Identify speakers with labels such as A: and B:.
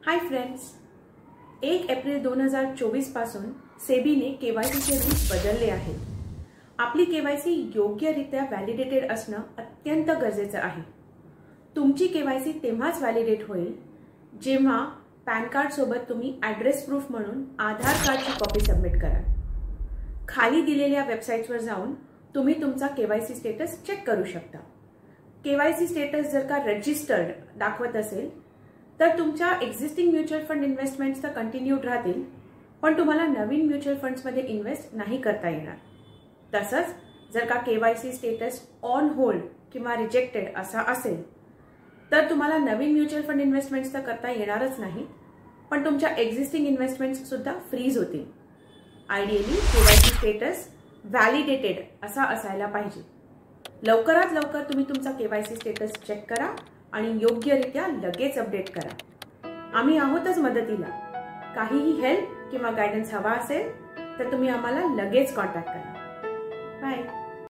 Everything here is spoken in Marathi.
A: हाय फ्रेंड्स, 1 एप्रिल 2024 पासून सेबीने केवायसीचे रूल्स बदलले आहेत। आपली केवायसी योग्यरित्या व्हॅलिडेटेड असणं अत्यंत गरजेचं आहे। तुमची केवायसी तेव्हाच व्हॅलिडेट होईल जेव्हा पॅन कार्ड सोबत तुम्ही ॲड्रेस प्रूफ म्हणून आधार कार्डची कॉपी सबमिट कराल। खाली दिलेल्या वेबसाईट्सवर जाऊन तुम्ही तुमचा केवायसी स्टेटस चेक करू शकता। केवायसी स्टेटस जर का रजिस्टर्ड दाखवत असेल तर तुमच्या एक्झिस्टिंग म्युच्युअल फंड इन्व्हेस्टमेंट्स तर कंटिन्यूड राहतील, पण तुम्हाला नवीन म्युच्युअल फंड्समध्ये इन्व्हेस्ट नाही करता येणार। तसंच जर का केवायसी स्टेटस ऑन होल्ड किंवा रिजेक्टेड असा असेल तर तुम्हाला नवीन म्युच्युअल फंड इन्व्हेस्टमेंट्स तर करता येणारच नाही, पण तुमच्या एक्झिस्टिंग इन्व्हेस्टमेंट्स सुद्धा फ्रीज होतील। आयडियली केवायसी स्टेटस व्हॅलिडेटेड असा असायला पाहिजे। लवकरात लवकर तुम्ही तुमचा केवायसी स्टेटस चेक करा आणि योग्यरित्या लगेच अपडेट करा। आम्ही आहोतच मदतीला। काहीही हेल्प किंवा गायडन्स हवा असेल तर तुम्ही आम्हाला लगेच कॉन्टॅक्ट करा। बाय।